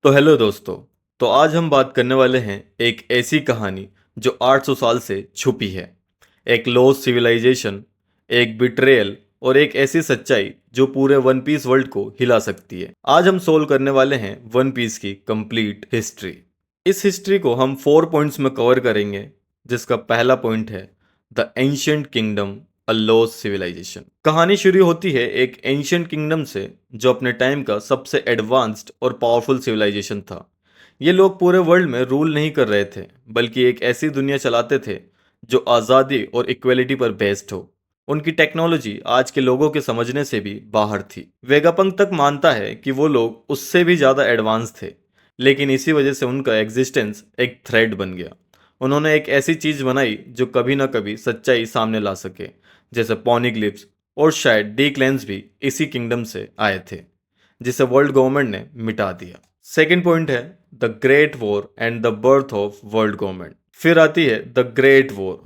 तो हेलो दोस्तों। तो आज हम बात करने वाले हैं एक ऐसी कहानी जो 800 साल से छुपी है। एक लॉस्ट सिविलाइजेशन, एक बिट्रेयल और एक ऐसी सच्चाई जो पूरे वन पीस वर्ल्ड को हिला सकती है। आज हम सोल्व करने वाले हैं वन पीस की कंप्लीट हिस्ट्री। इस हिस्ट्री को हम 4 पॉइंट्स में कवर करेंगे, जिसका पहला पॉइंट है the ancient kingdom, a lost civilization. कहानी शुरू होती है एक एंशियंट किंगडम से जो अपने टाइम का सबसे एडवांस्ड और पावरफुल सिविलाइजेशन था। ये लोग पूरे वर्ल्ड में रूल नहीं कर रहे थे, बल्कि एक ऐसी दुनिया चलाते थे जो आज़ादी और इक्वलिटी पर बेस्ड हो। उनकी टेक्नोलॉजी आज के लोगों के समझने से भी बाहर थी। वेगापंक तक मानता है कि वो लोग उससे भी ज़्यादा एडवांस थे, लेकिन इसी वजह से उनका एग्जिस्टेंस एक थ्रेड बन गया। उन्होंने एक ऐसी चीज़ बनाई जो कभी ना कभी सच्चाई सामने ला सके, जैसे पॉनिग्लिप्स, और शायद डीक्लेंस भी इसी किंगडम से आए थे, जिसे वर्ल्ड गवर्नमेंट ने मिटा दिया। सेकेंड पॉइंट है the great war and the birth of world government. फिर आती है द ग्रेट वॉर।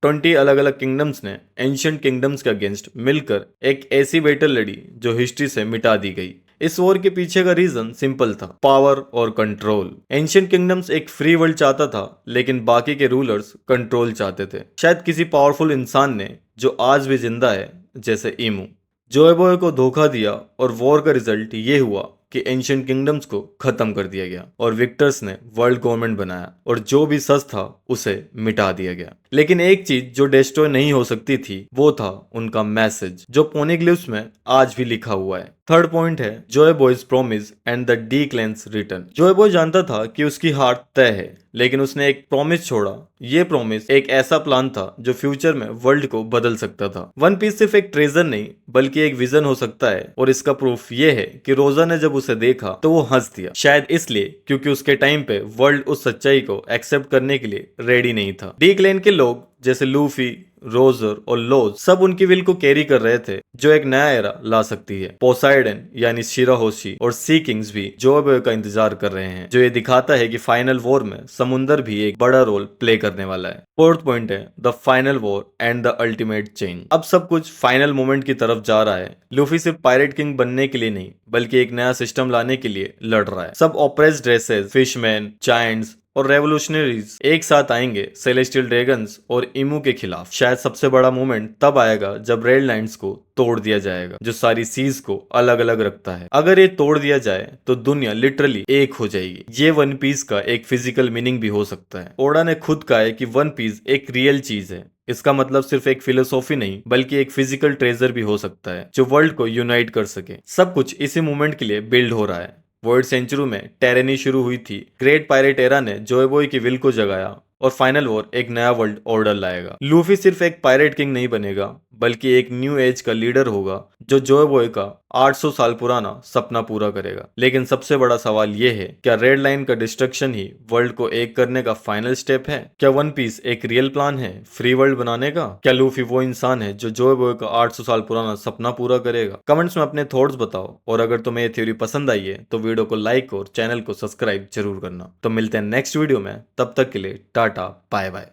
20 अलग अलग किंगडम्स ने एंशियंट किंगडम्स के अगेंस्ट मिलकर एक ऐसी बैटल लड़ी जो हिस्ट्री से मिटा दी गई। इस वॉर के पीछे का रीजन सिंपल था, पावर और कंट्रोल। एंशियंट किंगडम्स एक फ्री वर्ल्ड चाहता था, लेकिन बाकी के रूलर्स कंट्रोल चाहते थे। शायद किसी पावरफुल इंसान ने, जो आज भी जिंदा है, जैसे ईमू, जोए बॉय को धोखा दिया, और वॉर का रिजल्ट ये हुआ कि एंशियंट किंगडम्स को खत्म कर दिया गया और विक्टर्स ने वर्ल्ड गवर्नमेंट बनाया, और जो भी सच था उसे मिटा दिया गया। लेकिन एक चीज जो डिस्ट्रॉय नहीं हो सकती थी वो था उनका मैसेज, जो पोनिग्लिप्स में आज भी लिखा हुआ है। थर्ड पॉइंट है Joy boy's promise and the declan's return. Joy boy जानता था कि उसकी हार तय है, लेकिन उसने एक प्रॉमिस छोड़ा। ये प्रॉमिस एक ऐसा प्लान था जो फ्यूचर में वर्ल्ड को बदल सकता था। वन पीस सिर्फ एक ट्रेजर नहीं, बल्कि एक विजन हो सकता है, और इसका प्रूफ ये है कि रोजा ने जब उसे देखा तो वो हंस दिया। शायद इसलिए क्योंकि उसके टाइम पे वर्ल्ड उस सच्चाई को एक्सेप्ट करने के लिए रेडी नहीं था। डी क्लेन के लोग जैसे लूफी, रोजर और लोज सब उनकी विल को कैरी कर रहे थे, जो एक नया एरा ला सकती है। पोसाइडन यानी शिराहोशी और सी किंग्स भी जोए का इंतजार कर रहे हैं, जो ये दिखाता है कि फाइनल वॉर में समुंदर भी एक बड़ा रोल प्ले करने वाला है। फोर्थ पॉइंट है the final war and the ultimate change. अब सब कुछ फाइनल मोमेंट की तरफ जा रहा है। लूफी सिर्फ पायरेट किंग बनने के लिए नहीं, बल्कि एक नया सिस्टम लाने के लिए लड़ रहा है। सब ऑप्रेस्ड रेसेस, फिशमैन, जायंट्स और रेवोल्यूशनरीज एक साथ आएंगे सेलेस्टियल ड्रैगन्स और इमू के खिलाफ। शायद सबसे बड़ा मूवमेंट तब आएगा जब रेड लाइन्स को तोड़ दिया जाएगा, जो सारी सीज को अलग अलग रखता है। अगर ये तोड़ दिया जाए तो दुनिया लिटरली एक हो जाएगी। ये वन पीस का एक फिजिकल मीनिंग भी हो सकता है। ओडा ने खुद कहा है कि वन पीस एक रियल चीज है। इसका मतलब सिर्फ एक फिलोसॉफी नहीं, बल्कि एक फिजिकल ट्रेजर भी हो सकता है जो वर्ल्ड को यूनाइट कर सके। सब कुछ इसी मूवमेंट के लिए बिल्ड हो रहा है। वर्ल्ड सेंचुरी में टेरेनी शुरू हुई थी। ग्रेट पायरेट एरा ने जोए बॉय की विल को जगाया, और फाइनल वॉर एक नया वर्ल्ड ऑर्डर लाएगा। लूफी सिर्फ एक पायरेट किंग नहीं बनेगा, बल्कि एक न्यू एज का लीडर होगा जो जोए बॉय का 800 साल पुराना सपना पूरा करेगा। लेकिन सबसे बड़ा सवाल यह है, क्या रेड लाइन का डिस्ट्रक्शन ही वर्ल्ड को एक करने का फाइनल स्टेप है? क्या वन पीस एक रियल प्लान है फ्री वर्ल्ड बनाने का? क्या लूफी वो इंसान है जो जोए बॉय का 800 साल पुराना सपना पूरा करेगा? कमेंट्स में अपने थॉट्स बताओ, और अगर तुम्हें ये थ्योरी पसंद आई है तो वीडियो को लाइक और चैनल को सब्सक्राइब जरूर करना। तो मिलते हैं नेक्स्ट वीडियो में, तब तक के लिए टाटा बाय बाय।